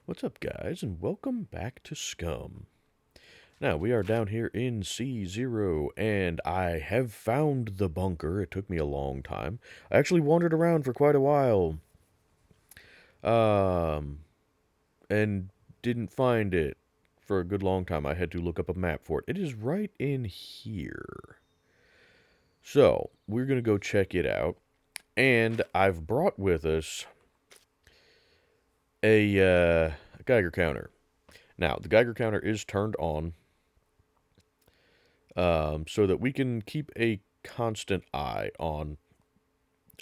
What's up, guys, and welcome back to SCUM. Now, we are down here in C0, and I have found the bunker. It took me a long time. I actually wandered around for quite a while, um, and didn't find it for a good long time. I had to look up a map for it. It is right in here. So, we're going to go check it out, and I've brought with us a Geiger counter. Now, the Geiger counter is turned on, so that we can keep a constant eye on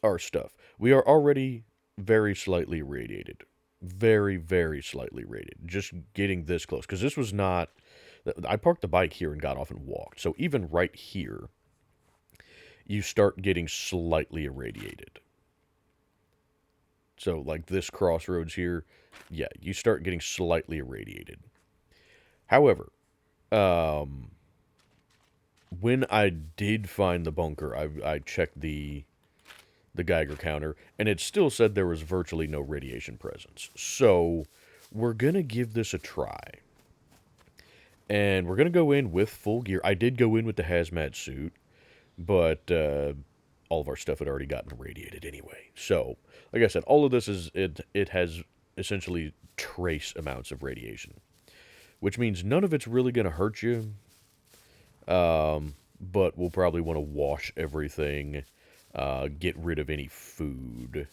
our stuff. We are already very slightly irradiated. Very, very slightly radiated. Just getting this close. Because this was not. I parked the bike here and got off and walked. So even right here, you start getting slightly irradiated. So, like this crossroads here, yeah, you start getting slightly irradiated. However, um, when I did find the bunker, I checked the Geiger counter, and it still said there was virtually no radiation presence. So we're going to give this a try. And we're going to go in with full gear. I did go in with the hazmat suit, but all of our stuff had already gotten irradiated anyway. So, like I said, all of this it has essentially trace amounts of radiation, which means none of it's really going to hurt you. But we'll probably want to wash everything, get rid of any food.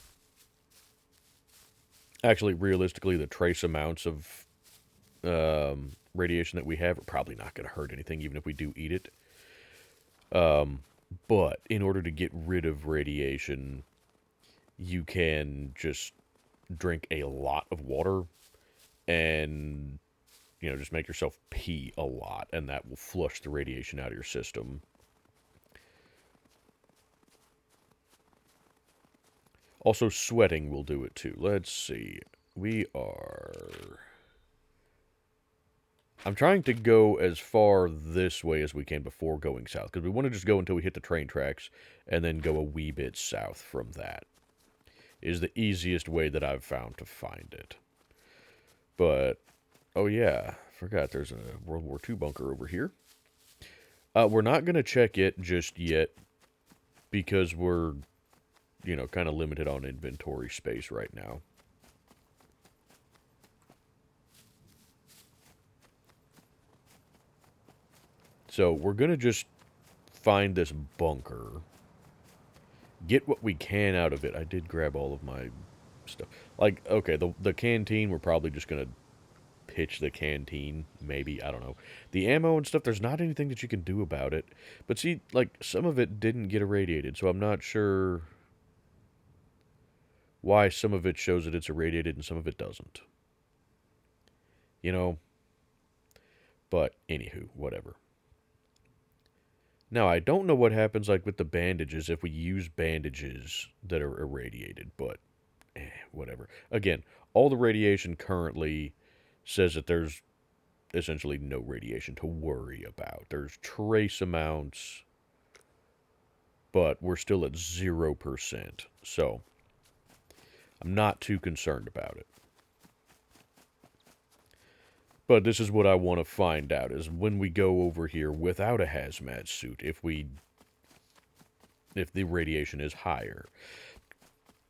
Actually, realistically, the trace amounts of radiation that we have are probably not going to hurt anything, even if we do eat it. But in order to get rid of radiation, you can just drink a lot of water and, just make yourself pee a lot, and that will flush the radiation out of your system. Also, sweating will do it too. Let's see. I'm trying to go as far this way as we can before going south, because we want to just go until we hit the train tracks, and then go a wee bit south from that. Is the easiest way that I've found to find it. But, oh yeah, forgot there's a World War II bunker over here. We're not going to check it just yet, because we're, kind of limited on inventory space right now. So we're going to just find this bunker, get what we can out of it. I did grab all of my stuff. Like, okay, the canteen, we're probably just going to pitch the canteen, maybe. I don't know. The ammo and stuff, there's not anything that you can do about it. But see, like, some of it didn't get irradiated, so I'm not sure why some of it shows that it's irradiated and some of it doesn't. But anywho, whatever. Now, I don't know what happens, like, with the bandages if we use bandages that are irradiated, but whatever. Again, all the radiation currently says that there's essentially no radiation to worry about. There's trace amounts, but we're still at 0%, so I'm not too concerned about it. But this is what I want to find out, is when we go over here without a hazmat suit, if the radiation is higher.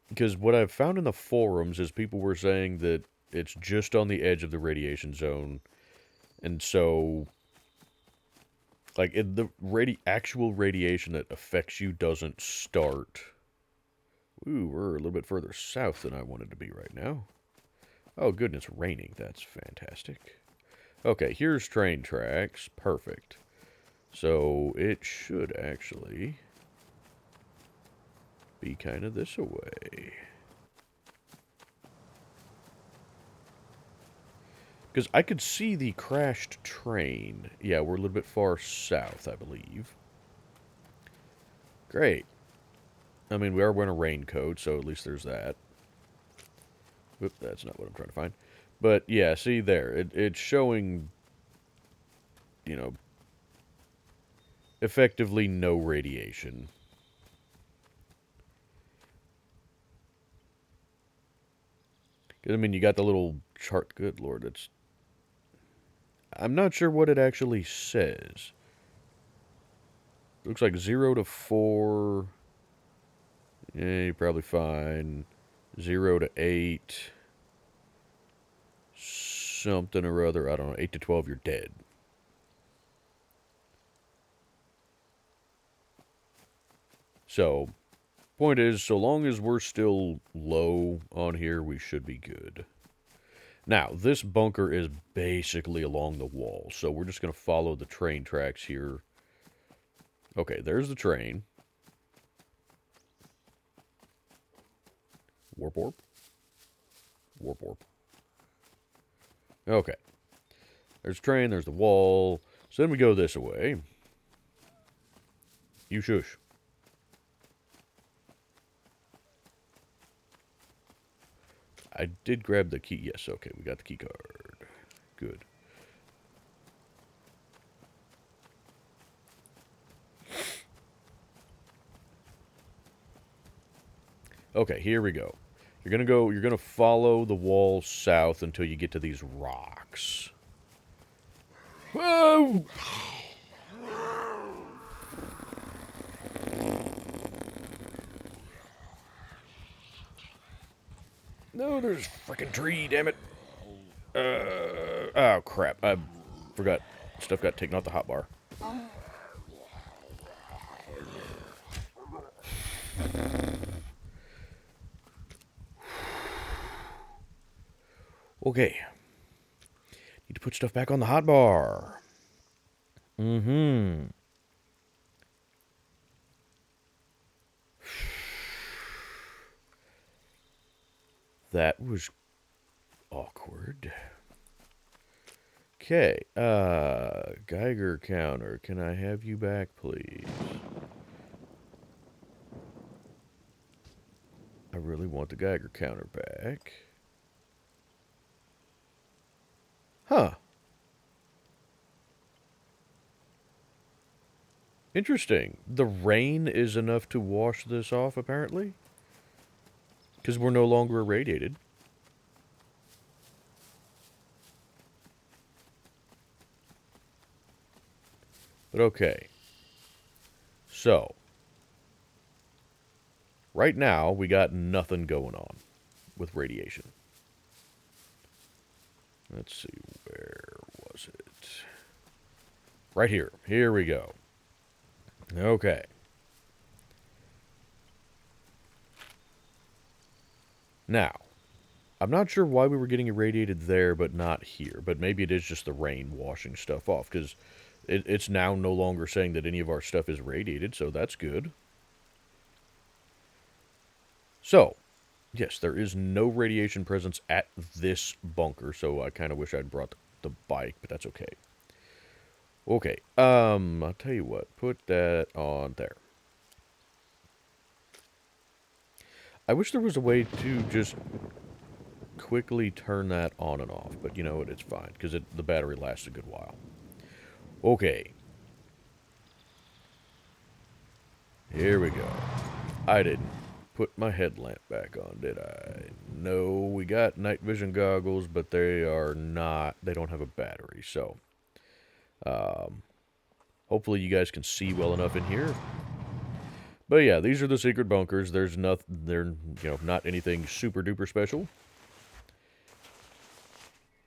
Because what I've found in the forums is people were saying that it's just on the edge of the radiation zone, and so, like, the actual radiation that affects you doesn't start. Ooh, we're a little bit further south than I wanted to be right now. Oh, goodness, raining. That's fantastic. Okay, here's train tracks. Perfect. So it should actually be kind of this away. Because I could see the crashed train. Yeah, we're a little bit far south, I believe. Great. I mean, we are wearing a raincoat, so at least there's that. Oop, that's not what I'm trying to find. But, yeah, see there. It's showing, effectively no radiation. I mean, you got the little chart. Good lord, it's... I'm not sure what it actually says. Looks like 0 to 4. Yeah, you're probably fine. 0 to 8. Something or other. I don't know. 8 to 12, you're dead. So, point is, so long as we're still low on here, we should be good. Now, this bunker is basically along the wall, so we're just going to follow the train tracks here. Okay, there's the train. Warp warp. Warp warp. Okay. There's the train, there's the wall. So then we go this way. You shush. I did grab the key. Yes, okay, we got the key card. Good. Okay, here we go. You're gonna follow the wall south until you get to these rocks. Whoa! No, there's a freaking tree, damn it. Oh crap, I forgot. Stuff got taken off the hotbar. Okay. Need to put stuff back on the hotbar. Mm-hmm. That was awkward. Okay, Geiger counter, can I have you back, please? I really want the Geiger counter back. Huh. Interesting. The rain is enough to wash this off, apparently? Because we're no longer irradiated. But okay. So, right now, we got nothing going on with radiation. Let's see, where was it? Right here. Here we go. Okay. Now, I'm not sure why we were getting irradiated there, but not here. But maybe it is just the rain washing stuff off, because it's now no longer saying that any of our stuff is radiated, so that's good. So, yes, there is no radiation presence at this bunker, so I kind of wish I'd brought the bike, but that's okay. Okay, I'll tell you what, put that on there. I wish there was a way to just quickly turn that on and off, but you know what, it's fine, because the battery lasts a good while. Okay. Here we go. I didn't put my headlamp back on, did I? No, we got night vision goggles, but they don't have a battery, so hopefully you guys can see well enough in here. But yeah, these are the secret bunkers. They're not anything super duper special.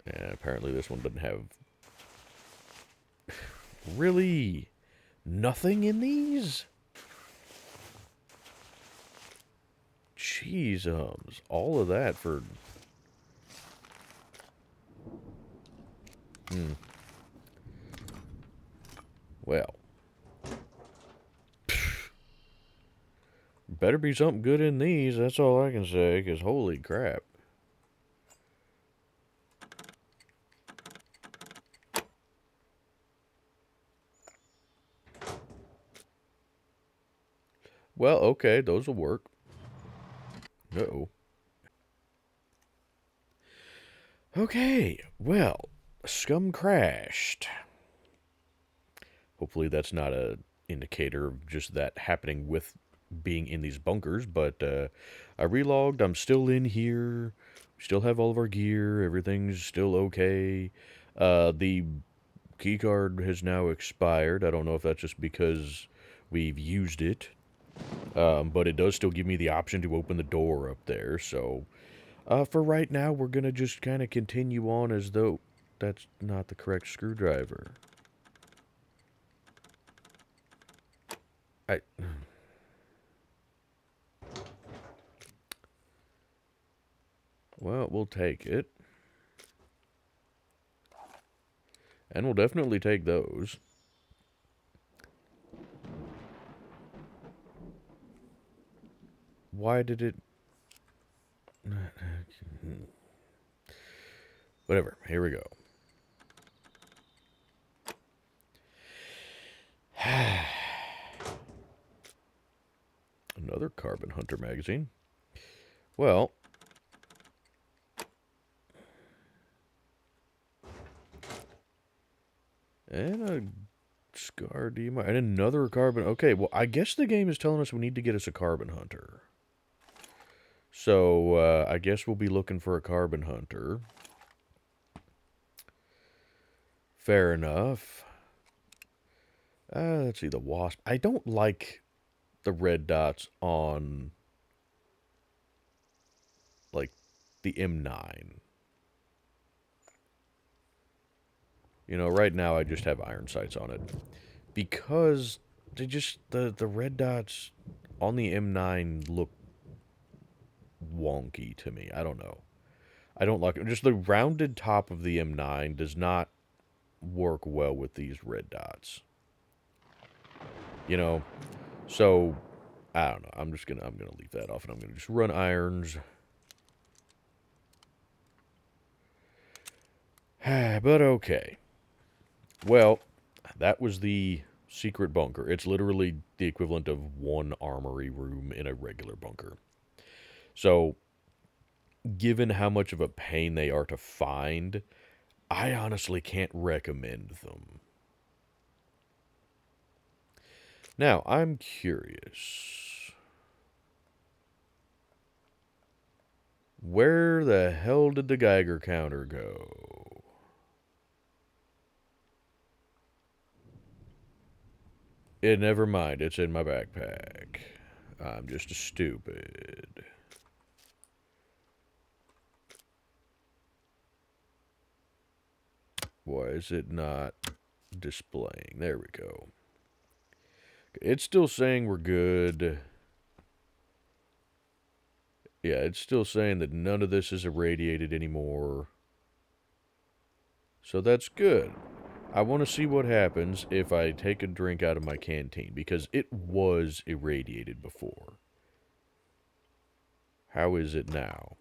And apparently this one doesn't have really nothing in these. Jeez, all of that for... Well. Better be something good in these, that's all I can say, because holy crap. Well, okay, those will work. Uh-oh. Okay, well, SCUM crashed. Hopefully that's not a indicator of just that happening with being in these bunkers, but I relogged, I'm still in here. Still have all of our gear. Everything's still okay. The key card has now expired. I don't know if that's just because we've used it. But it does still give me the option to open the door up there. So, for right now, we're going to just kind of continue on as though that's not the correct screwdriver. I... Well, we'll take it. And we'll definitely take those. Why did it... Whatever. Here we go. Another Carbon Hunter magazine. Well... And a Scar DMI. And another Carbon... Okay, well, I guess the game is telling us we need to get us a Carbon Hunter. So, I guess we'll be looking for a Carbon Hunter. Fair enough. Let's see, the Wasp. I don't like the red dots on, like, the M9. You know, right now I just have iron sights on it. Because they just, the red dots on the M9 look wonky to me. I don't know. I don't like it. Just the rounded top of the M9 does not work well with these red dots. You know, so I don't know. I'm gonna leave that off and I'm gonna just run irons. But okay. Well, that was the secret bunker. It's literally the equivalent of one armory room in a regular bunker. So, given how much of a pain they are to find, I honestly can't recommend them. Now, I'm curious. Where the hell did the Geiger counter go? Never mind, it's in my backpack. I'm just a stupid. Why is it not displaying? There we go. It's still saying we're good. Yeah, it's still saying that none of this is irradiated anymore. So that's good. I want to see what happens if I take a drink out of my canteen, because it was irradiated before. How is it now?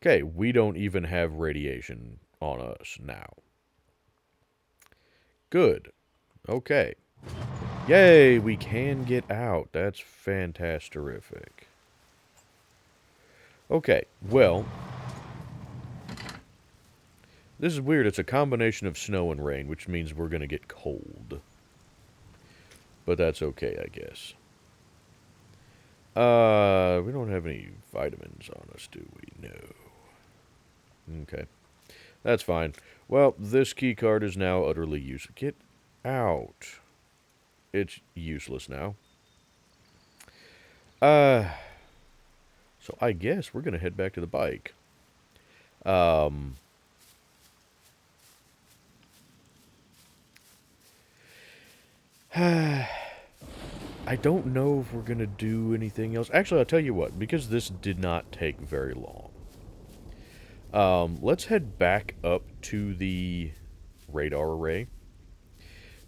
Okay, we don't even have radiation on us now. Good. Okay. Yay, we can get out. That's fantastic. Okay, well... This is weird. It's a combination of snow and rain, which means we're going to get cold. But that's okay, I guess. We don't have any vitamins on us, do we? No. Okay. That's fine. Well, this key card is now utterly useless. Get out. It's useless now. So I guess we're going to head back to the bike. I don't know if we're going to do anything else. Actually, I'll tell you what, because this did not take very long. Let's head back up to the radar array.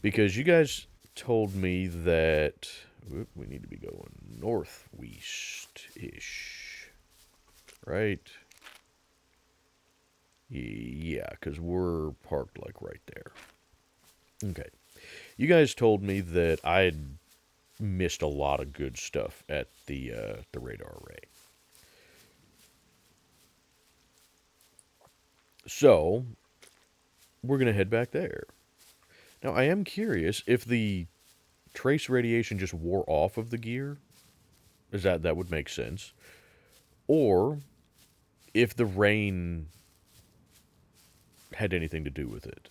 Because you guys told me that... Whoop, we need to be going northwest-ish. Right? Yeah, because we're parked, like, right there. Okay. You guys told me that I had missed a lot of good stuff at the radar array. So, we're going to head back there. Now, I am curious if the trace radiation just wore off of the gear. That would make sense. or if the rain had anything to do with it.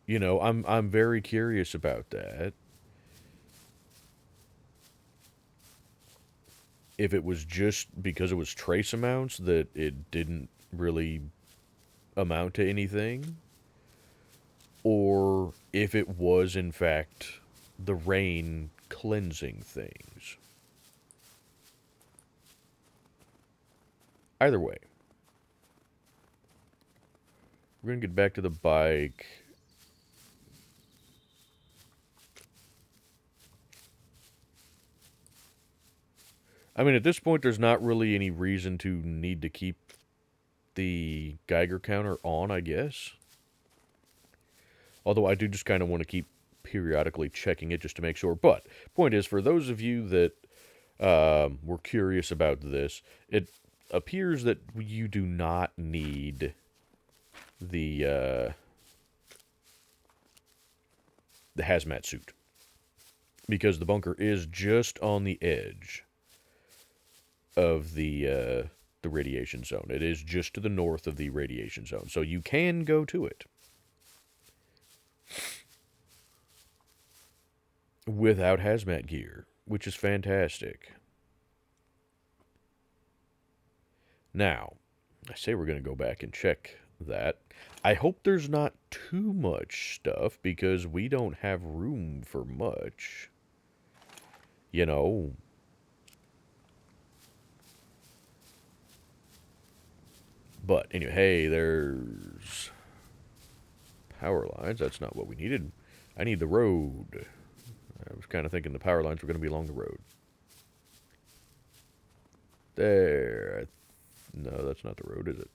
You know, I'm very curious about that. If it was just because it was trace amounts that it didn't really amount to anything, or if it was in fact the rain cleansing things. Either way, we're gonna get back to the bike. I mean, at this point, there's not really any reason to need to keep the Geiger counter on, I guess. Although I do just kind of want to keep periodically checking it just to make sure. But, point is, for those of you that were curious about this, it appears that you do not need the hazmat suit. Because the bunker is just on the edge of the radiation zone. It is just to the north of the radiation zone. So you can go to it without hazmat gear, which is fantastic. Now, I say we're going to go back and check that. I hope there's not too much stuff because we don't have room for much. You know. But anyway, hey, there's power lines. That's not what we needed. I need the road. I was kind of thinking the power lines were going to be along the road. There. No, that's not the road, is it?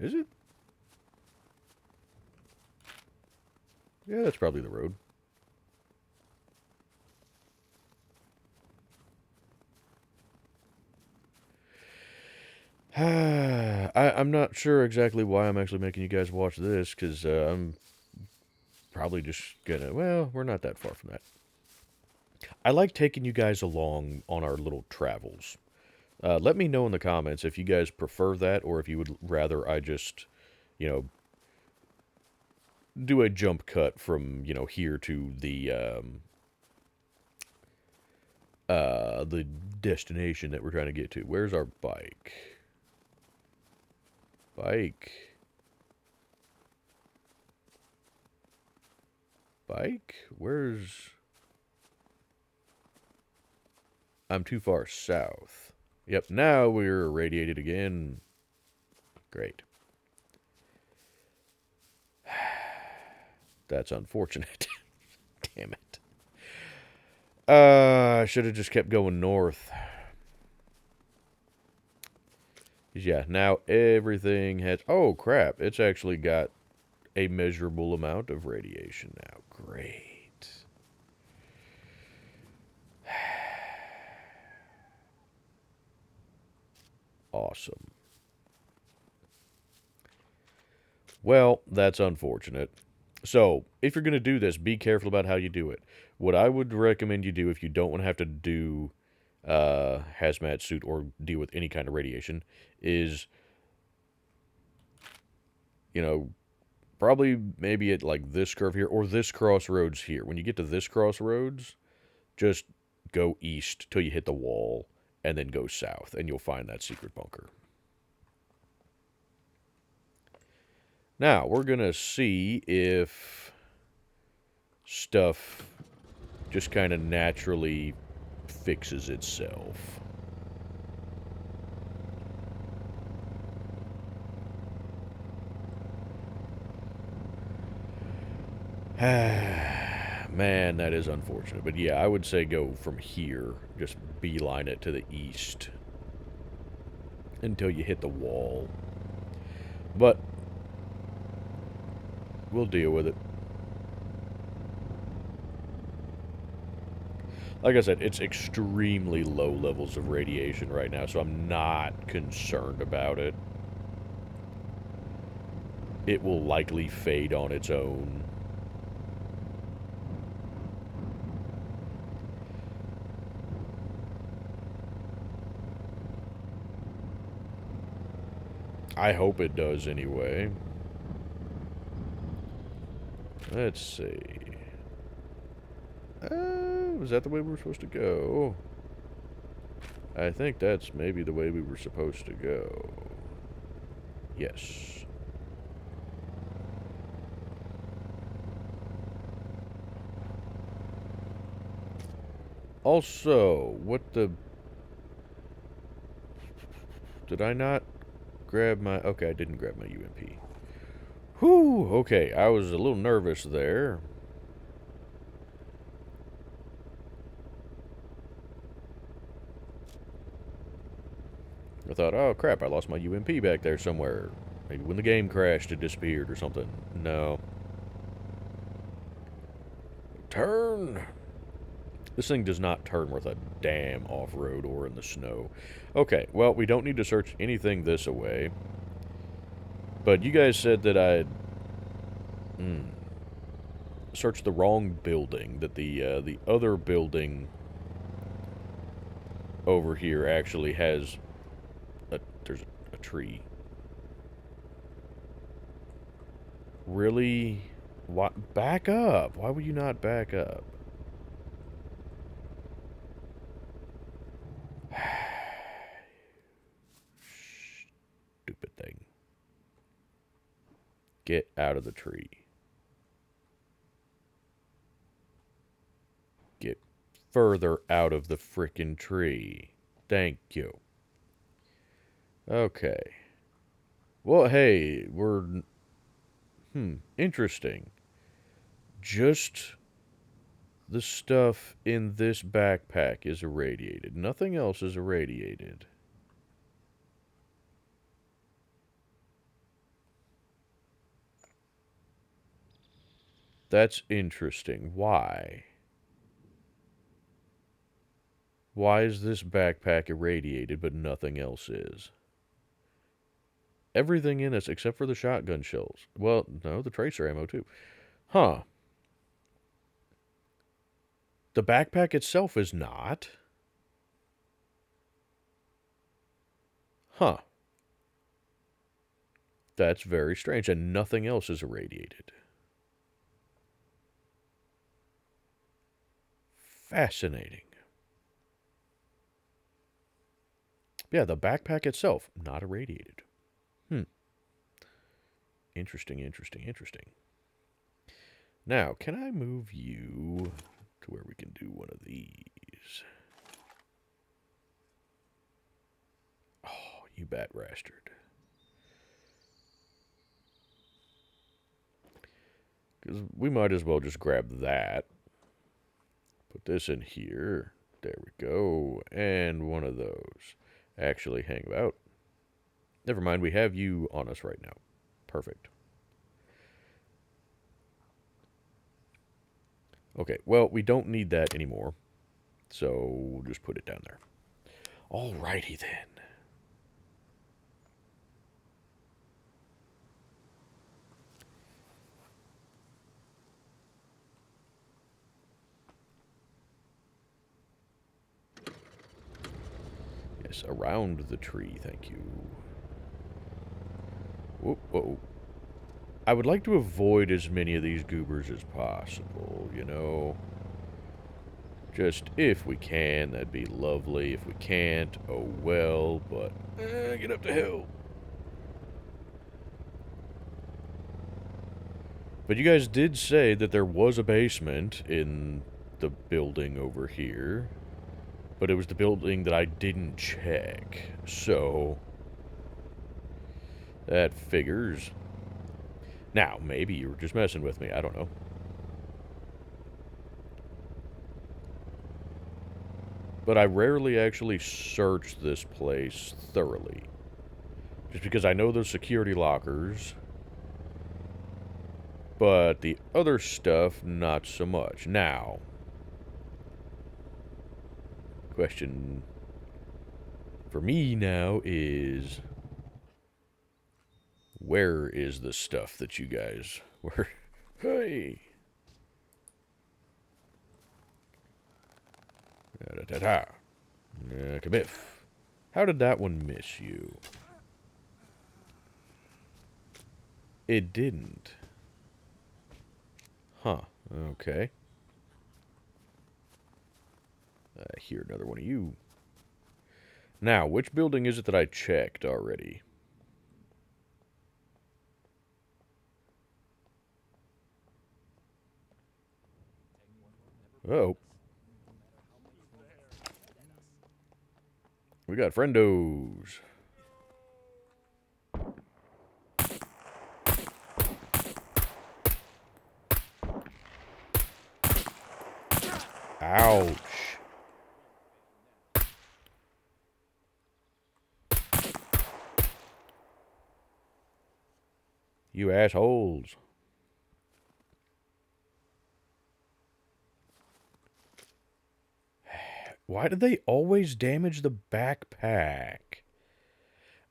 Is it? Yeah, that's probably the road. I'm not sure exactly why I'm actually making you guys watch this, because I'm probably just gonna... Well, we're not that far from that. I like taking you guys along on our little travels. Let me know in the comments if you guys prefer that, or if you would rather I just, you know, do a jump cut from, you know, here to the destination that we're trying to get to. Where's our bike? Bike? Where's... I'm too far south. Yep, now we're irradiated again. Great. That's unfortunate. Damn it. I should have just kept going north. Yeah, now everything has... Oh, crap. It's actually got a measurable amount of radiation now. Great. Awesome. Well, that's unfortunate. So, if you're going to do this, be careful about how you do it. What I would recommend you do if you don't want to have to do hazmat suit or deal with any kind of radiation is, you know, probably maybe at like this curve here or this crossroads here. When you get to this crossroads, just go east till you hit the wall and then go south and you'll find that secret bunker. Now, we're going to see if stuff just kind of naturally fixes itself. Man, that is unfortunate. But yeah, I would say go from here. Just beeline it to the east until you hit the wall. But we'll deal with it. Like I said, it's extremely low levels of radiation right now, so I'm not concerned about it. It will likely fade on its own. I hope it does anyway. Let's see. Was that the way we were supposed to go? I think that's maybe the way we were supposed to go. Yes. Also, what the... Did I not grab my... Okay, I didn't grab my UMP. Whew, okay, I was a little nervous there. I thought, oh crap, I lost my UMP back there somewhere. Maybe when the game crashed it disappeared or something. No. Turn! This thing does not turn worth a damn off-road or in the snow. Okay, well, we don't need to search anything this away. But you guys said that I'd... searched the wrong building. That the other building over here actually has... There's a tree. Really? What? Back up! Why would you not back up? Stupid thing. Get out of the tree. Get further out of the frickin' tree. Thank you. Okay. Well, hey, we're... interesting. Just the stuff in this backpack is irradiated. Nothing else is irradiated. That's interesting. Why? Why is this backpack irradiated but nothing else is? Everything in it except for the shotgun shells. Well, no, the tracer ammo too. Huh. The backpack itself is not. Huh. That's very strange, and nothing else is irradiated. Fascinating. Yeah, the backpack itself, not irradiated. Interesting, interesting, interesting. Now, can I move you to where we can do one of these? Oh, you bat bastard. Because we might as well just grab that. Put this in here. There we go. And one of those. Actually, hang about. Never mind, we have you on us right now. Perfect. Okay, well, we don't need that anymore. So we'll just put it down there. Alrighty then. Yes, around the tree, thank you. Whoop, whoa. I would like to avoid as many of these goobers as possible, you know. Just if we can, that'd be lovely. If we can't, oh well, but get up the hill. But you guys did say that there was a basement in the building over here. But it was the building that I didn't check. So that figures. Now, maybe you were just messing with me. I don't know. But I rarely actually search this place thoroughly. Just because I know there's security lockers. But the other stuff, not so much. Now, question for me now is... Where is the stuff that you guys were... Hey! Da-da-da-da. Come here. How did that one miss you? It didn't. Huh. Okay. I hear another one of you. Now, which building is it that I checked already? Oh. We got friendos. Ouch. You assholes. Why do they always damage the backpack?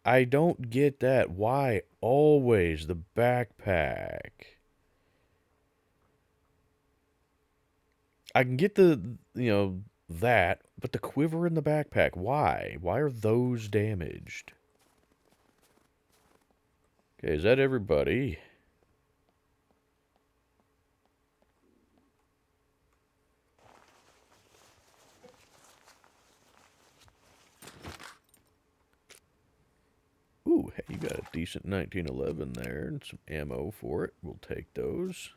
I don't get that. Why always the backpack? I can get that, but the quiver in the backpack, why? Why are those damaged? Okay, is that everybody? Ooh, hey, you got a decent 1911 there and some ammo for it. We'll take those.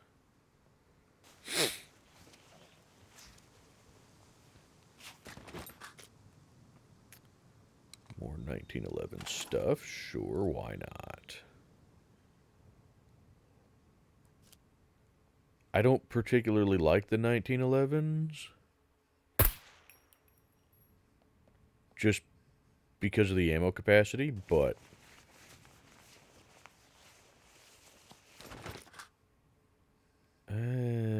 More 1911 stuff. Sure, why not? I don't particularly like the 1911s. Just because of the ammo capacity, but...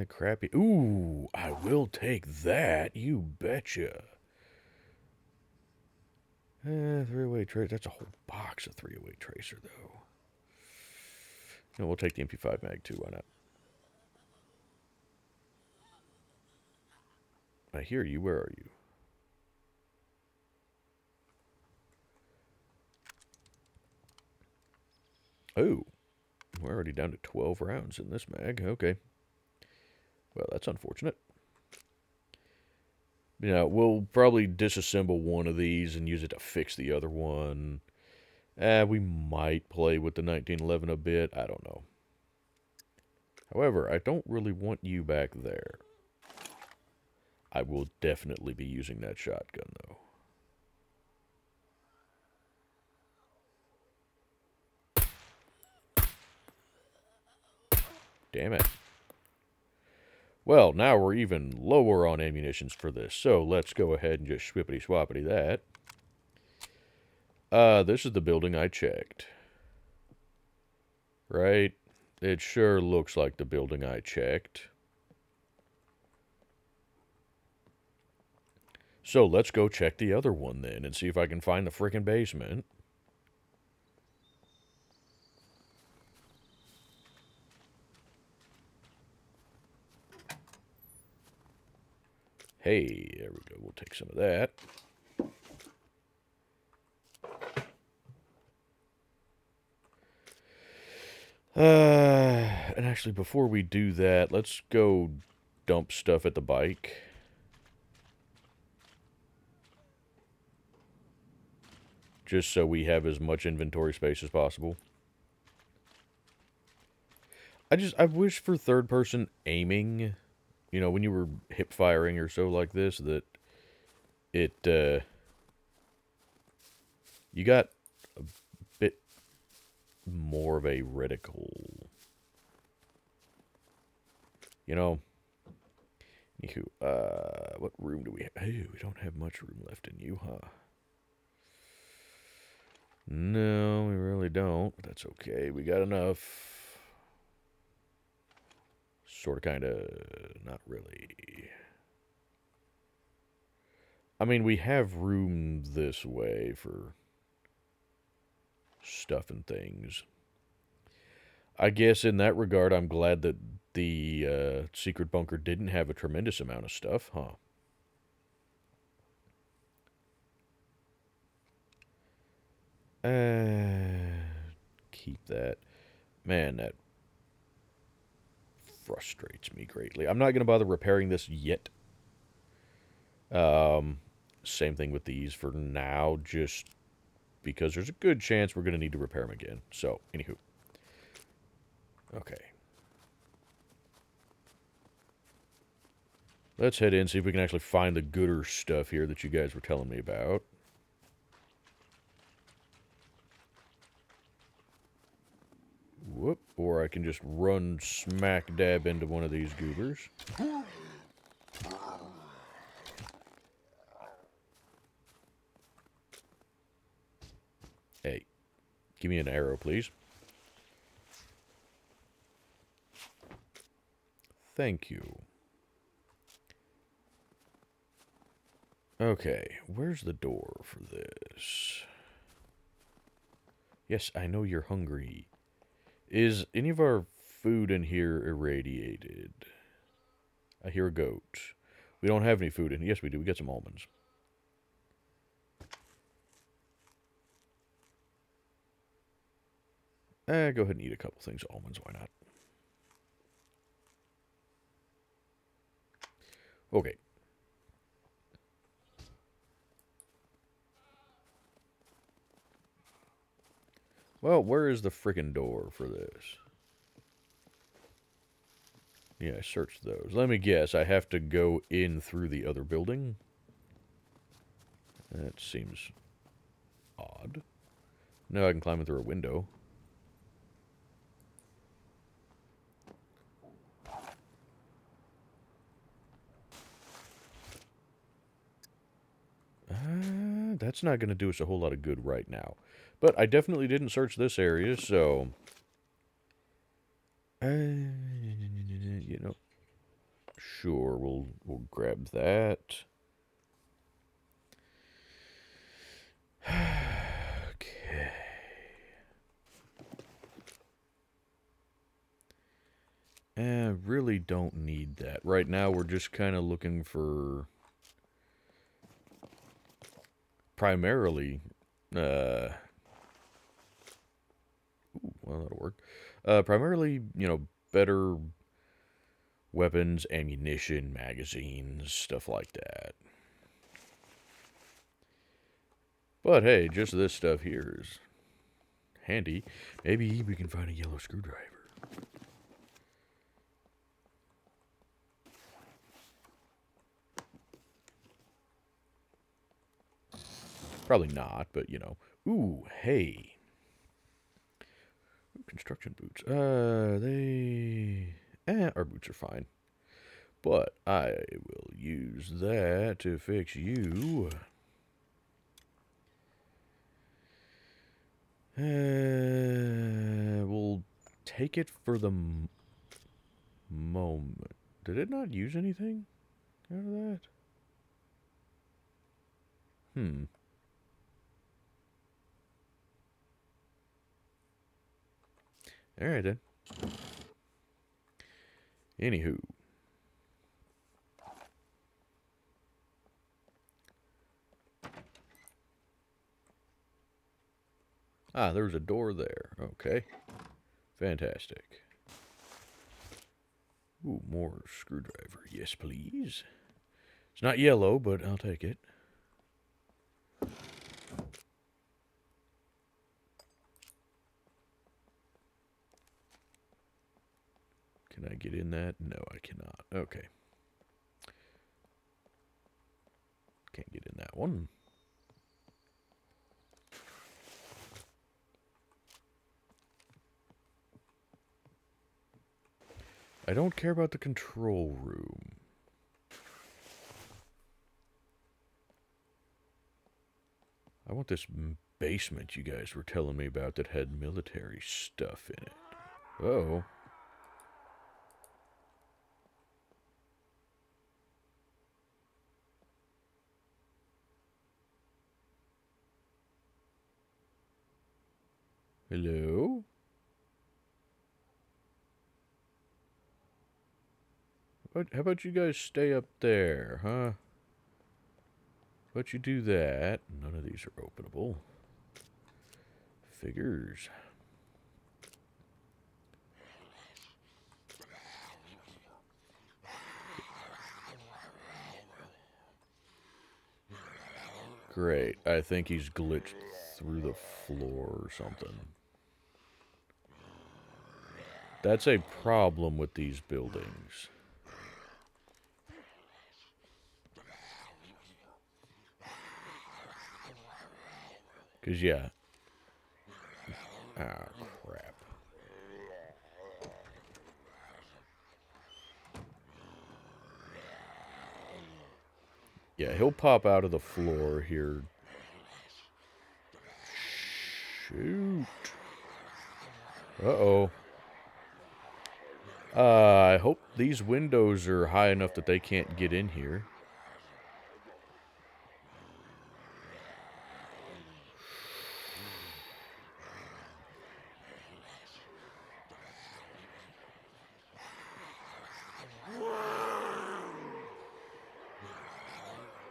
crappy. Ooh, I will take that. You betcha. Three-way tracer. That's a whole box of three-way tracer, though. No, we'll take the MP5 mag, too. Why not? I hear you. Where are you? Oh, we're already down to 12 rounds in this mag. Okay. Well, that's unfortunate. Yeah, we'll probably disassemble one of these and use it to fix the other one. We might play with the 1911 a bit. I don't know. However, I don't really want you back there. I will definitely be using that shotgun, though. Damn it. Well, now we're even lower on ammunitions for this, so let's go ahead and just swippity-swappity that. This is the building I checked. Right? It sure looks like the building I checked. So let's go check the other one then and see if I can find the frickin' basement. Hey, there we go. We'll take some of that. And actually, before we do that, let's go dump stuff at the bike. Just so we have as much inventory space as possible. I wish for third-person aiming, you know, when you were hip firing or so like this, that it, you got a bit more of a reticle. You know? Anywho, what room do we have? Hey, we don't have much room left in you, huh? No, we really don't. But that's okay. We got enough. Sort of, kind of, not really. I mean, we have room this way for stuff and things. I guess in that regard, I'm glad that the secret bunker didn't have a tremendous amount of stuff, huh? Keep that. Man, that frustrates me greatly. I'm not going to bother repairing this yet. Same thing with these for now, just because there's a good chance we're going to need to repair them again. So, anywho. Okay. Let's head in, see if we can actually find the gooder stuff here that you guys were telling me about. Whoop. Or I can just run smack dab into one of these goobers. Hey, give me an arrow, please. Thank you. Okay, where's the door for this? Yes, I know you're hungry. Is any of our food in here irradiated? I hear a goat. We don't have any food in here. Yes, we do. We got some almonds. Go ahead and eat a couple things of almonds. Why not? Okay. Well, where is the frickin' door for this? Yeah, I searched those. Let me guess. I have to go in through the other building? That seems odd. No, I can climb in through a window. That's not going to do us a whole lot of good right now. But I definitely didn't search this area, so... you know... Sure, we'll grab that. Okay. Really don't need that. Right now, we're just kind of looking for... Primarily... Ooh, well, that'll work. Primarily, better weapons, ammunition, magazines, stuff like that. But hey, just this stuff here is handy. Maybe we can find a yellow screwdriver. Probably not, but Ooh, hey. Ooh, construction boots. Our boots are fine. But I will use that to fix you. We'll take it for the moment. Did it not use anything out of that? Alright then. Anywho. Ah, there was a door there. Okay. Fantastic. Ooh, more screwdriver. Yes, please. It's not yellow, but I'll take it. Can I get in that? No, I cannot. Okay. Can't get in that one. I don't care about the control room. I want this basement you guys were telling me about that had military stuff in it. Oh. Hello? How about you guys stay up there, huh? But you do that. None of these are openable. Figures. Great. I think he's glitched through the floor or something. That's a problem with these buildings. Because, yeah. Ah, crap. Yeah, he'll pop out of the floor here. Shoot. Uh-oh. I hope these windows are high enough that they can't get in here.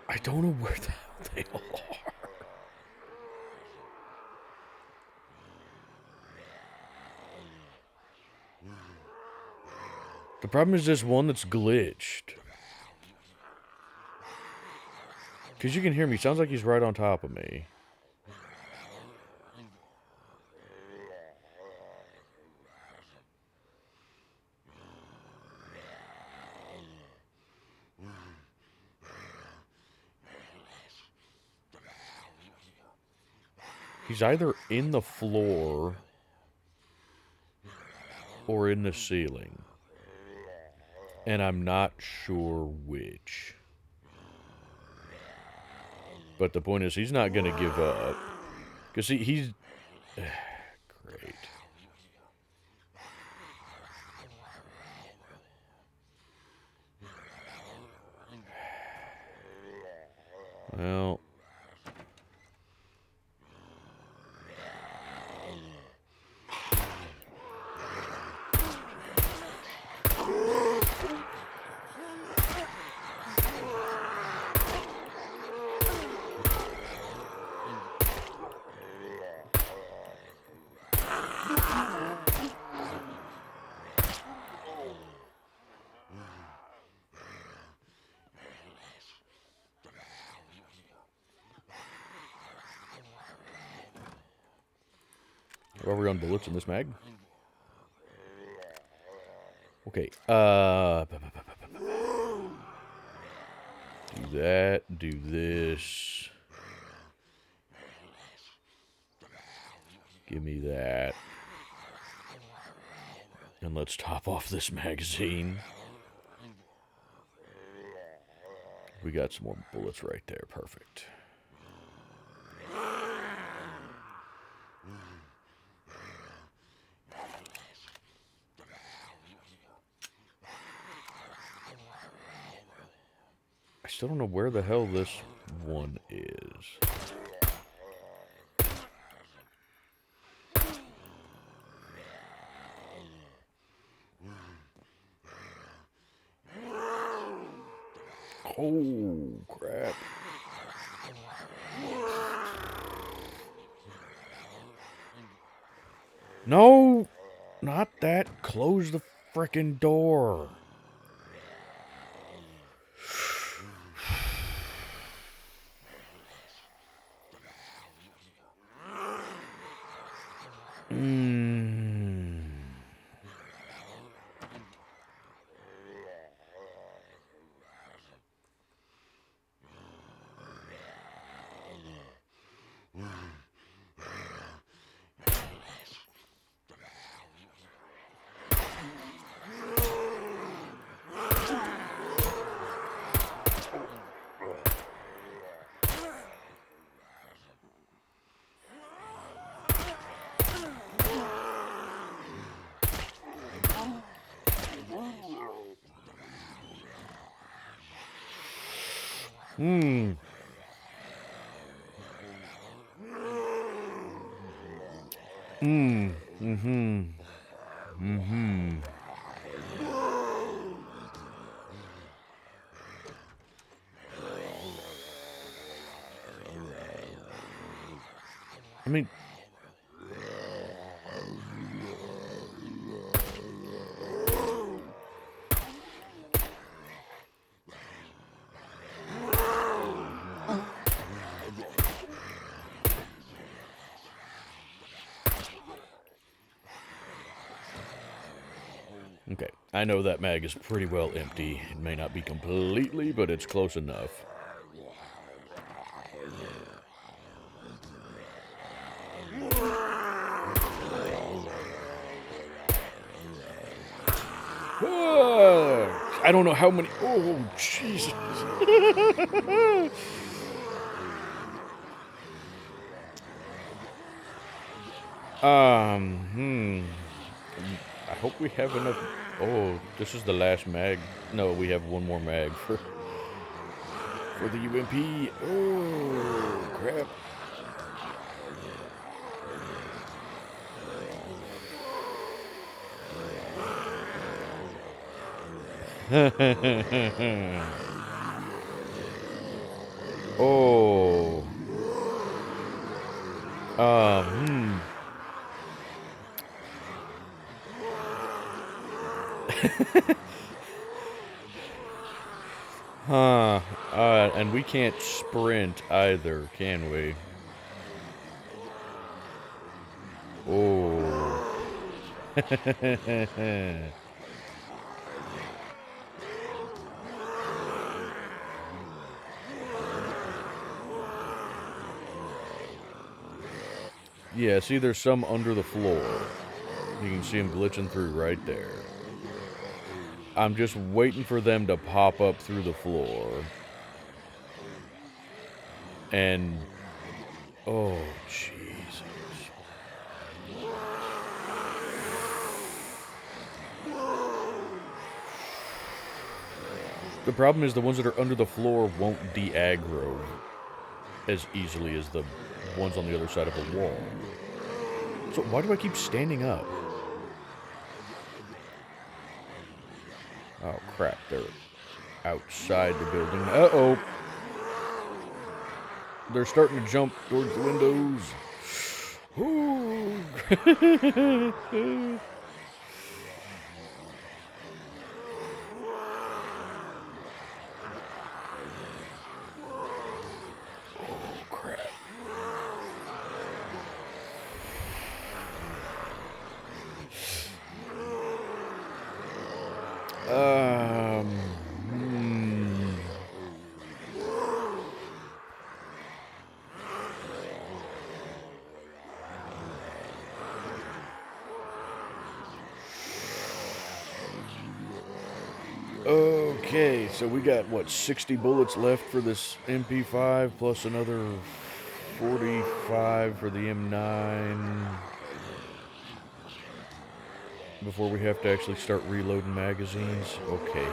I don't know where the hell they all are. The problem is this one that's glitched. Because you can hear me. Sounds like he's right on top of me. He's either in the floor or in the ceiling. And I'm not sure which. But the point is, he's not going to give up. Because he's... Great. Well... Are we on bullets in this mag? Okay, do that, do this. Give me that. And let's top off this magazine. We got some more bullets right there, perfect. I still don't know where the hell this one is. Oh, crap. No! Not that. Close the frickin' door. I mean... I know that mag is pretty well empty. It may not be completely, but it's close enough. I don't know how many. Oh, Jesus. I hope we have enough. Oh, this is the last mag. No, we have one more mag for the UMP. Oh, crap. Oh. Hmm. Huh. And we can't sprint either, can we? Oh. Yeah, see, there's some under the floor. You can see them glitching through right there. I'm just waiting for them to pop up through the floor. And... oh, Jesus. The problem is the ones that are under the floor won't de-aggro as easily as the ones on the other side of the wall. So why do I keep standing up? Oh, crap. They're outside the building. Uh-oh. They're starting to jump towards the windows. Ooh. Oh, crap. Hmm. Okay, so we got, what, 60 bullets left for this MP5, plus another 45 for the M9, before we have to actually start reloading magazines. Okay.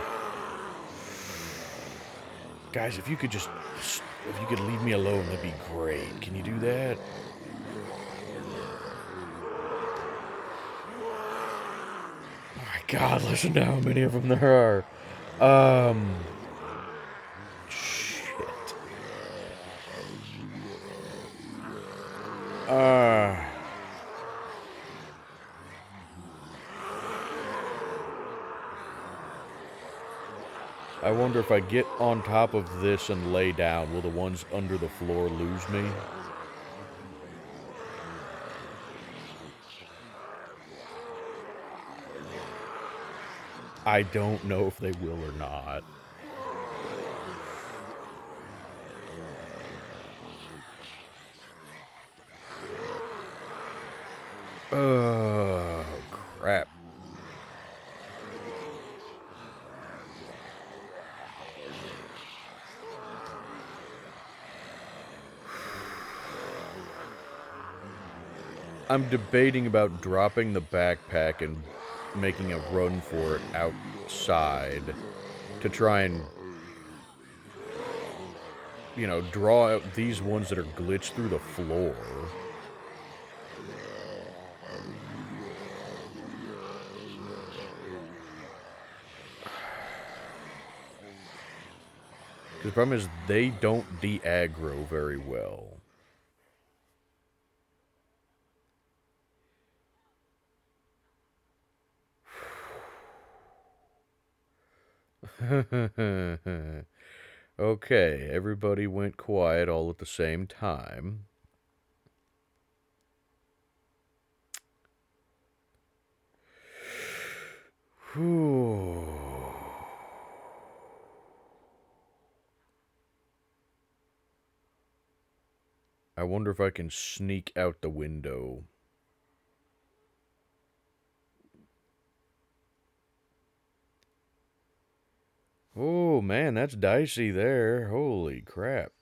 Guys, if you could leave me alone, that'd be great. Can you do that? Oh my God, listen to how many of them there are. Shit. I wonder if I get on top of this and lay down, will the ones under the floor lose me? I don't know if they will or not. Oh, crap. I'm debating about dropping the backpack and making a run for it outside to try and, you know, draw out these ones that are glitched through the floor. The problem is they don't de-aggro very well. Okay, everybody went quiet all at the same time. Whew. I wonder if I can sneak out the window. Oh, man, that's dicey there. Holy crap.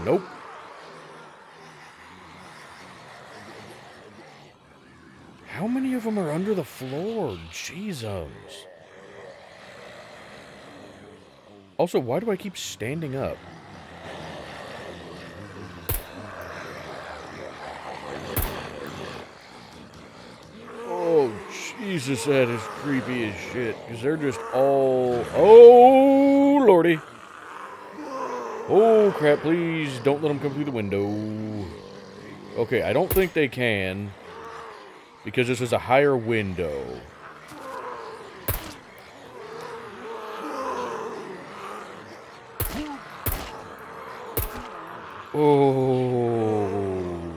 Nope. How many of them are under the floor? Jesus. Also, why do I keep standing up? Oh, Jesus, that is creepy as shit. Because they're just all... Oh, lordy. Oh, crap, please don't let them come through the window. Okay, I don't think they can. Because this is a higher window. Oh.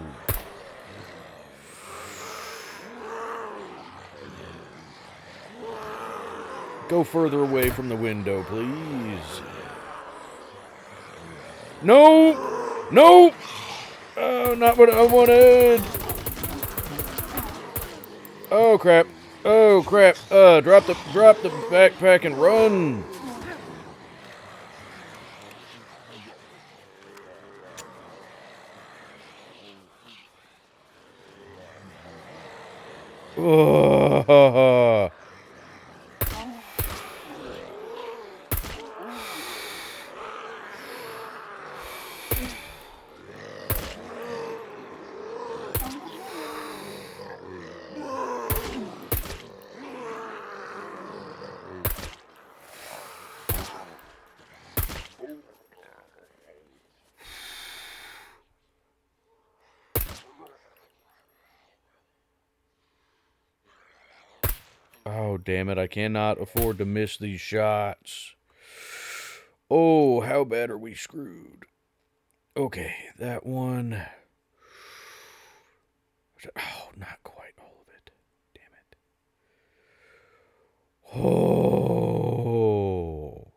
Go further away from the window, please. No! No! Oh, not what I wanted! Oh, crap. Oh, crap. Drop the backpack and run! Oh. Oh, damn it. I cannot afford to miss these shots. Oh, how bad are we screwed? Okay, that one. Oh, not quite all of it. Damn it. Oh.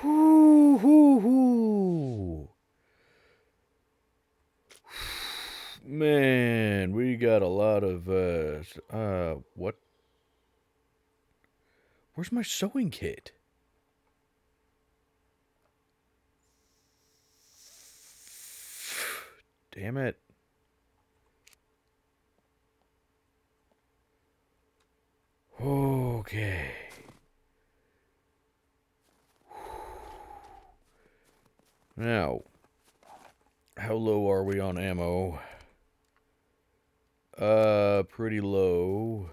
Hoo, hoo, hoo. Man, we got a lot of, what? Where's my sewing kit? Damn it. Okay. Now, how low are we on ammo? Pretty low.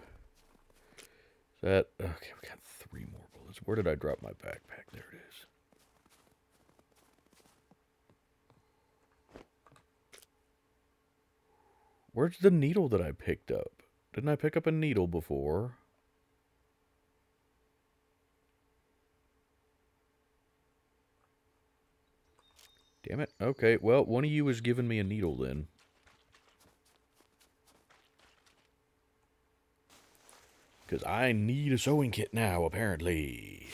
That, okay, we got 3 more bullets. Where did I drop my backpack? There it is. Where's the needle that I picked up? Didn't I pick up a needle before? Damn it. Okay, well, one of you is giving me a needle then. Because I need a sewing kit now, apparently.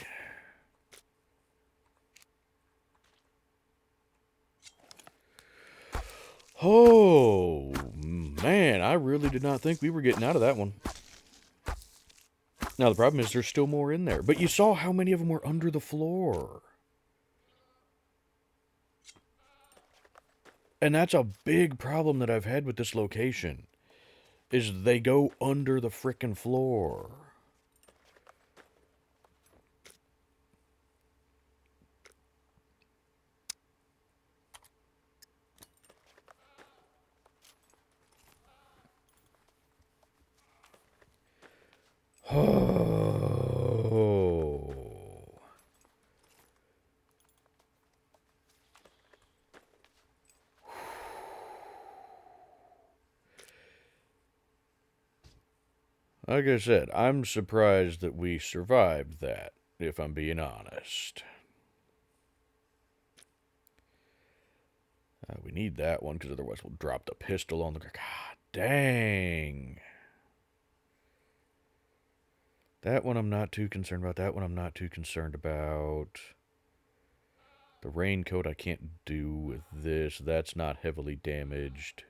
Oh, man, I really did not think we were getting out of that one. Now, the problem is there's still more in there. But you saw how many of them were under the floor. And that's a big problem that I've had with this location. Is they go under the frickin' floor. Oh. Like I said, I'm surprised that we survived that, if I'm being honest. We need that one, because otherwise we'll drop the pistol on the ground. God dang. That one I'm not too concerned about. That one I'm not too concerned about. The raincoat I can't do with this. That's not heavily damaged.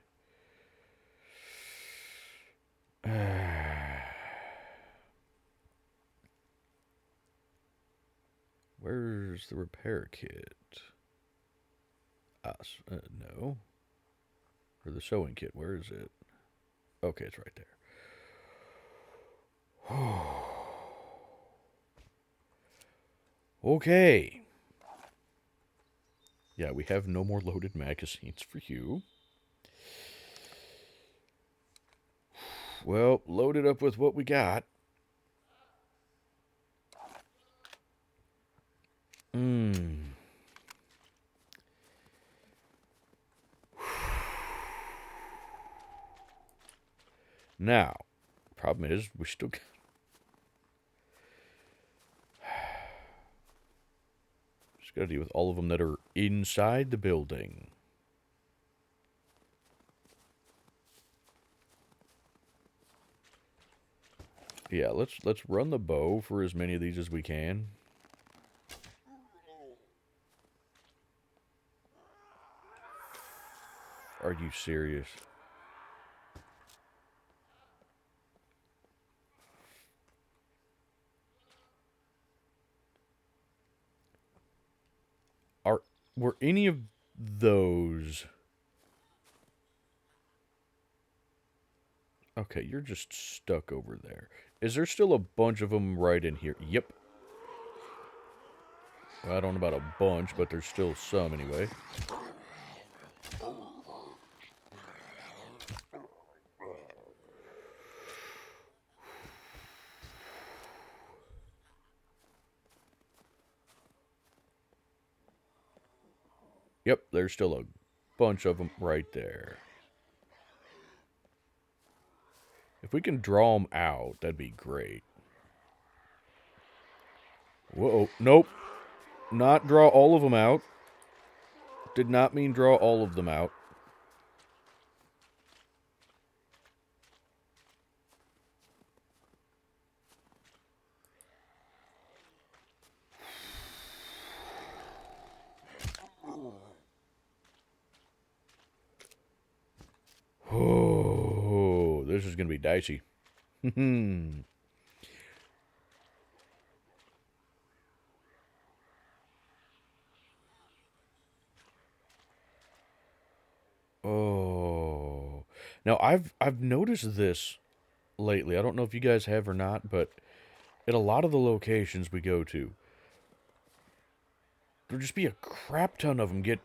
Where's the repair kit? No. Or the sewing kit. Where is it? Okay, it's right there. Okay. Yeah, we have no more loaded magazines for you. Well, load it up with what we got. Now, problem is, we still got... Just gotta deal with all of them that are inside the building. Yeah, let's run the bow for as many of these as we can. Are you serious? Were any of those... Okay, you're just stuck over there. Is there still a bunch of them right in here? Yep. Well, I don't know about a bunch, but there's still some anyway. Yep, there's still a bunch of them right there. If we can draw them out, that'd be great. Whoa, nope. Not draw all of them out. Did not mean draw all of them out. Oh, this is going to be dicey. Oh. Now, I've noticed this lately. I don't know if you guys have or not, but at a lot of the locations we go to, there'll just be a crap ton of them get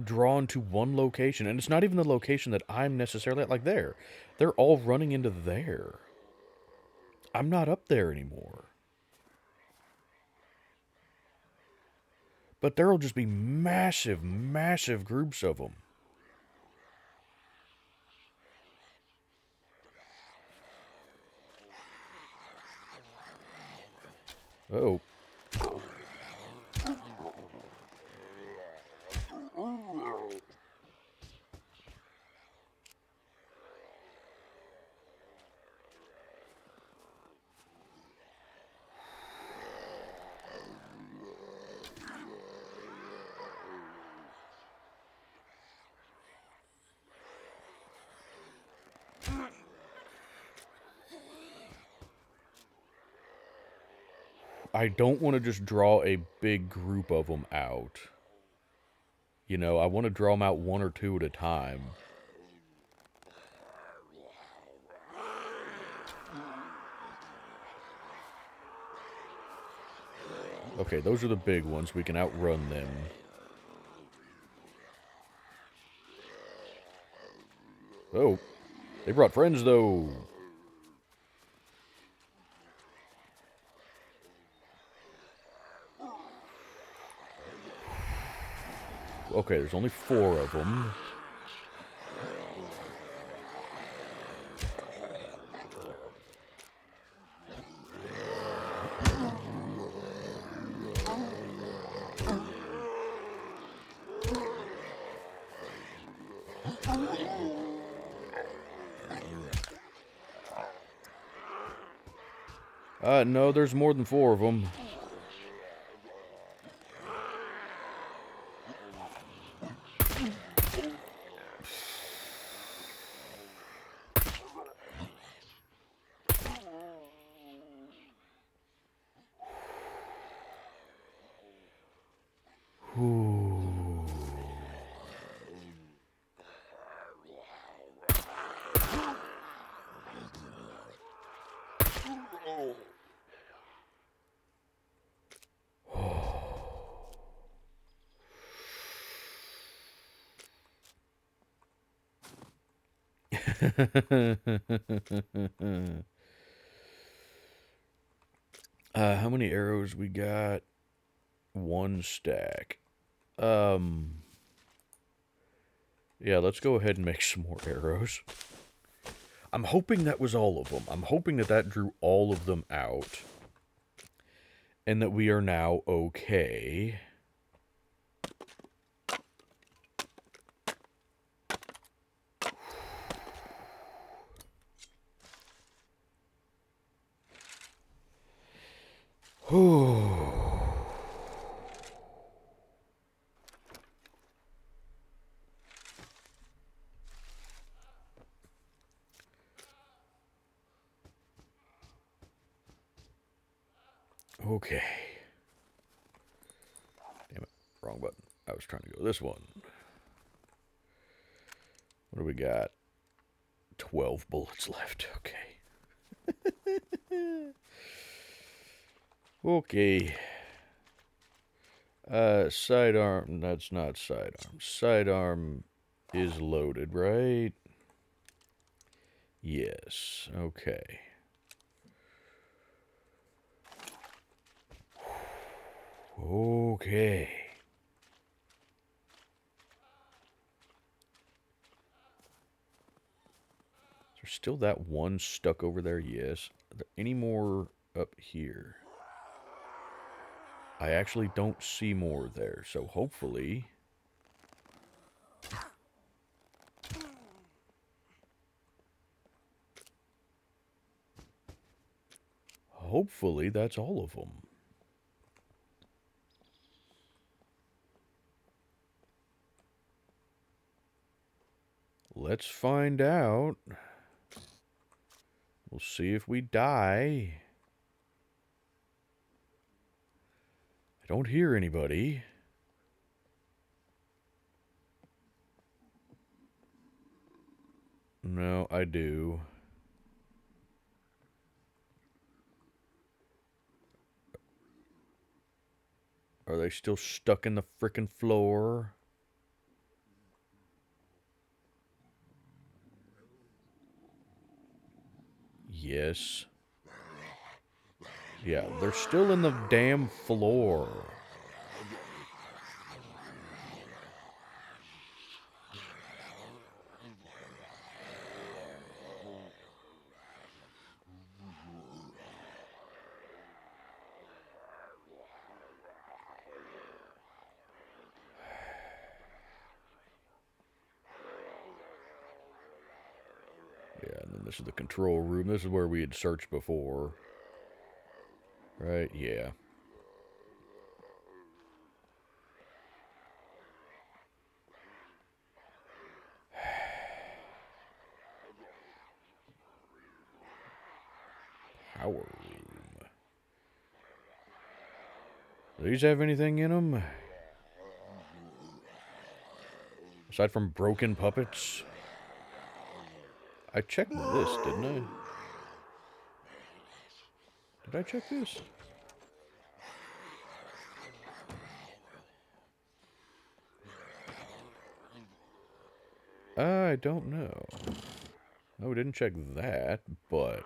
drawn to one location. And it's not even the location that I'm necessarily at. Like there. They're all running into there. I'm not up there anymore. But there'll just be massive, massive groups of them. Oh. I don't want to just draw a big group of them out. You know, I want to draw them out one or two at a time. Okay, those are the big ones. We can outrun them. Oh, they brought friends, though. Okay, there's only 4 of them. No, there's more than 4 of them. How many arrows we got? 1 stack. Yeah, let's go ahead and make some more arrows. I'm hoping that was all of them. I'm hoping that that drew all of them out. And that we are now okay. Okay. Damn it. Wrong button. I was trying to go this one. What do we got? 12 bullets left. Okay. Okay. Sidearm. That's not sidearm. Sidearm is loaded, right? Yes. Okay. Okay. Is there still that one stuck over there? Yes. Are there any more up here? I actually don't see more there, so hopefully... Hopefully that's all of them. Let's find out. We'll see if we die. I don't hear anybody. No, I do. Are they still stuck in the frickin' floor? Yes. Yeah, they're still in the damn floor. Yeah, and then this is the control room. This is where we had searched before. Right? Yeah. Power room. Do these have anything in them? Aside from broken puppets? I checked this, didn't I? Did I check this? I don't know. No, we didn't check that, but...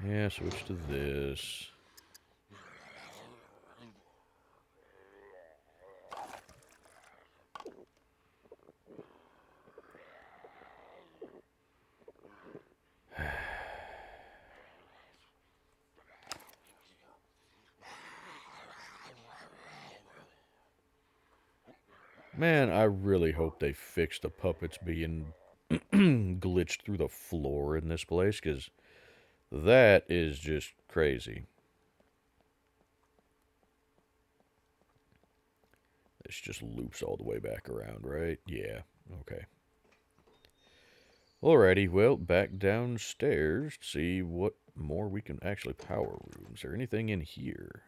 Yeah, switch to this. Man, I really hope they fix the puppets being glitched through the floor in this place, because that is just crazy. This just loops all the way back around, right? Yeah, okay. Alrighty, well, back downstairs to see what more we can actually power room. Is there anything in here?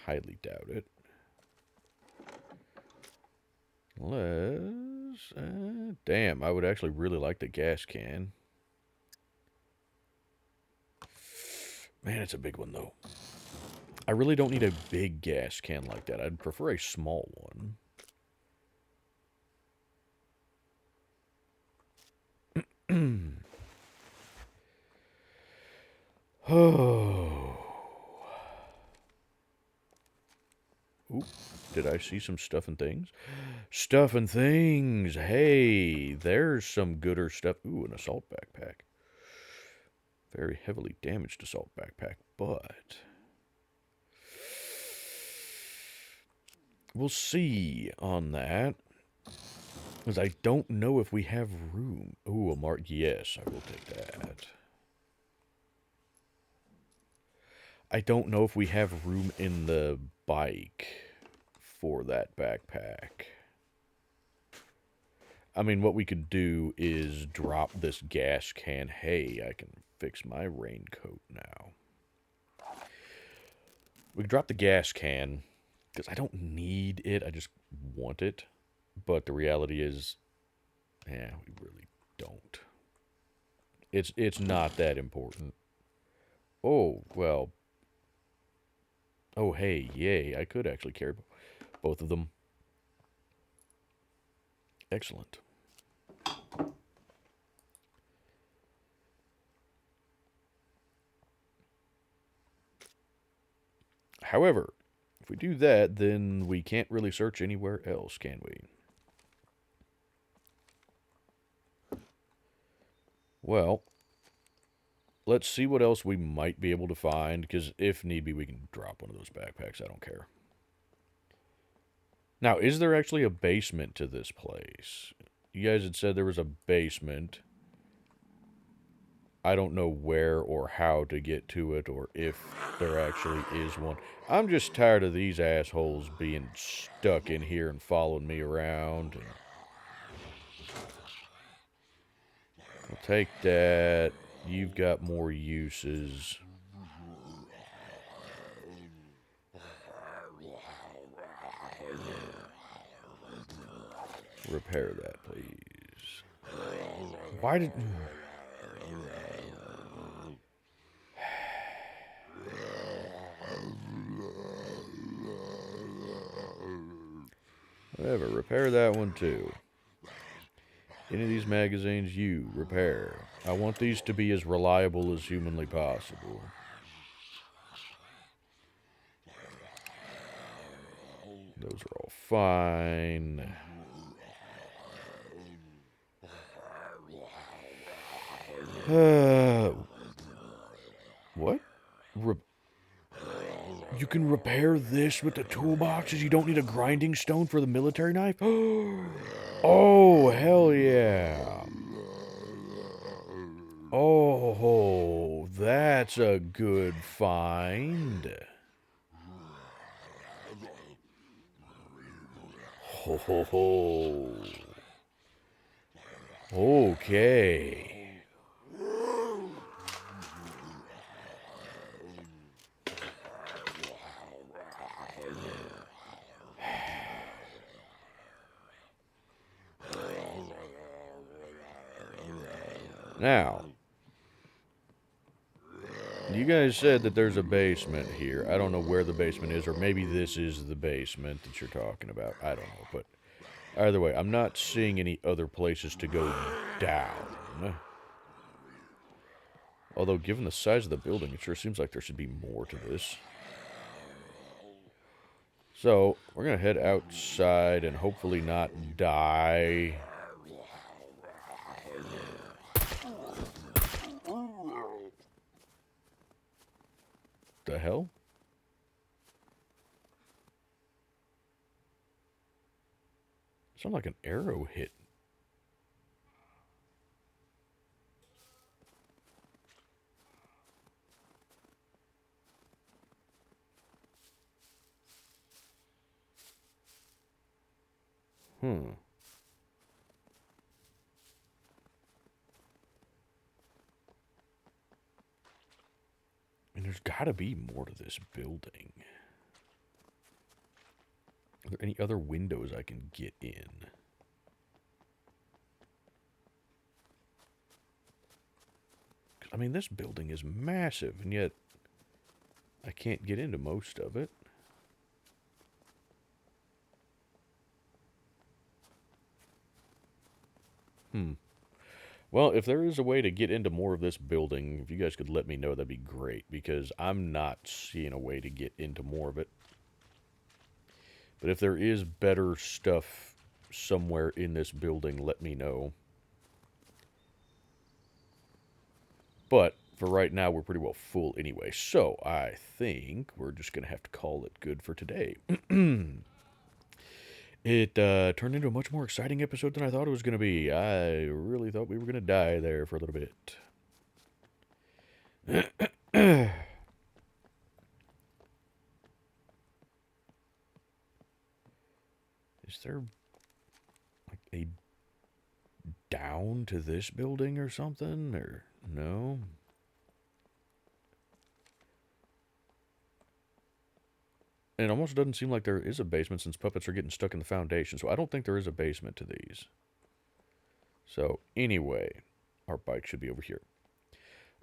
Highly doubt it. Let's... damn, I would actually really like the gas can. Man, it's a big one, though. I really don't need a big gas can like that. I'd prefer a small one. Oh. Oop. Did I see some stuff and things? Stuff and things! Hey, there's some gooder stuff. Ooh, an assault backpack. Very heavily damaged assault backpack, but... we'll see on that. Because I don't know if we have room. Ooh, a mark. Yes, I will take that. I don't know if we have room in the bike for that backpack. I mean, what we could do is drop this gas can. Hey, I can fix my raincoat now. We could drop the gas can, because I don't need it, I just want it. But the reality is, yeah, we really don't. It's not that important. Oh, well. Oh, hey, yay, I could actually carry both of them. Excellent. However, if we do that, then we can't really search anywhere else, can we? Well, let's see what else we might be able to find, because if need be, we can drop one of those backpacks. I don't care. Now, is there actually a basement to this place? You guys had said there was a basement. I don't know where or how to get to it, or if there actually is one. I'm just tired of these assholes being stuck in here and following me around. And I'll take that. You've got more uses. Repair that, please. Why did... Whatever, repair that one too. Any of these magazines, you repair. I want these to be as reliable as humanly possible. Those are all fine. What? You can repair this with the toolboxes? You don't need a grinding stone for the military knife? Oh, hell yeah. Oh, that's a good find. Ho, ho, ho. Okay. Now, you guys said that there's a basement here. I don't know where the basement is, or maybe this is the basement that you're talking about. I don't know, but either way, I'm not seeing any other places to go down. Although, given the size of the building, it sure seems like there should be more to this. So, we're going to head outside and hopefully not die. The hell? Sound like an arrow hit. Hmm. And there's got to be more to this building. Are there any other windows I can get in? I mean, this building is massive, and yet I can't get into most of it. Well, if there is a way to get into more of this building, if you guys could let me know, that'd be great, because I'm not seeing a way to get into more of it. But if there is better stuff somewhere in this building, let me know. But for right now, we're pretty well full anyway, so I think we're just going to have to call it good for today. It turned into a much more exciting episode than I thought it was going to be. I really thought we were going to die there for a little bit. Is there like a down to this building or something? Or no? And it almost doesn't seem like there is a basement since puppets are getting stuck in the foundation. So I don't think there is a basement to these. So anyway, our bike should be over here.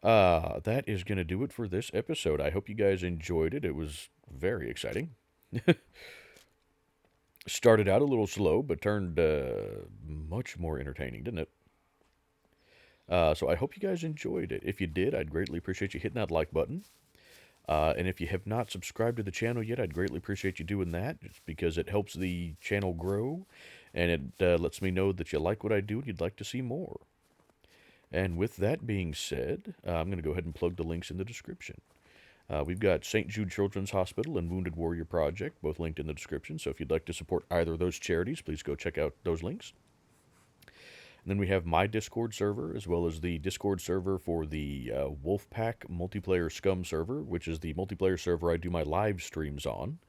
That is going to do it for this episode. I hope you guys enjoyed it. It was very exciting. Started out a little slow, but turned much more entertaining, didn't it? So I hope you guys enjoyed it. If you did, I'd greatly appreciate you hitting that like button. And if you have not subscribed to the channel yet, I'd greatly appreciate you doing that, just because it helps the channel grow, and it lets me know that you like what I do and you'd like to see more. And with that being said, I'm going to go ahead and plug the links in the description. We've got St. Jude Children's Hospital and Wounded Warrior Project, both linked in the description, so if you'd like to support either of those charities, please go check out those links. And then we have my Discord server, as well as the Discord server for the Wolfpack multiplayer SCUM server, which is the multiplayer server I do my live streams on.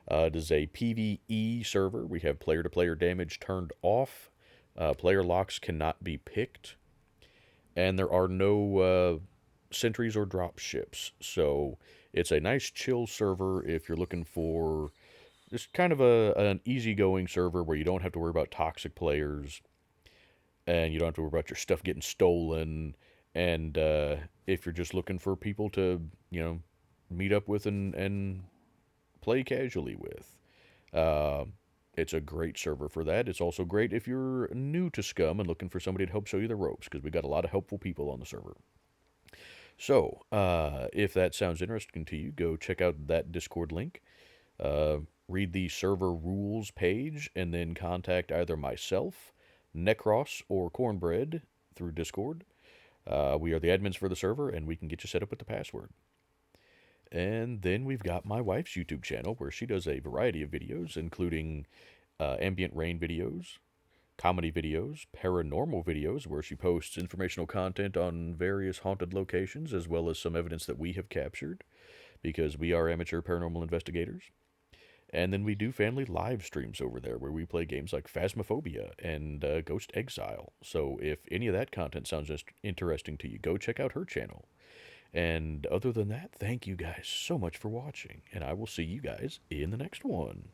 It is a PvE server. We have player-to-player damage turned off. Player locks cannot be picked. And there are no sentries or drop ships. So it's a nice chill server if you're looking for just kind of an easygoing server where you don't have to worry about toxic players. And you don't have to worry about your stuff getting stolen. And if you're just looking for people to, meet up with and play casually with, it's a great server for that. It's also great if you're new to SCUM and looking for somebody to help show you the ropes, because we got a lot of helpful people on the server. So, if that sounds interesting to you, go check out that Discord link. Read the server rules page, and then contact either myself, Necros, or Cornbread through Discord. We are the admins for the server, and we can get you set up with the password. And then we've got my wife's YouTube channel, where she does a variety of videos, including ambient rain videos, comedy videos, paranormal videos, where she posts informational content on various haunted locations, as well as some evidence that we have captured, because we are amateur paranormal investigators. And then we do family live streams over there where we play games like Phasmophobia and Ghost Exile. So if any of that content sounds interesting to you, go check out her channel. And other than that, thank you guys so much for watching, and I will see you guys in the next one.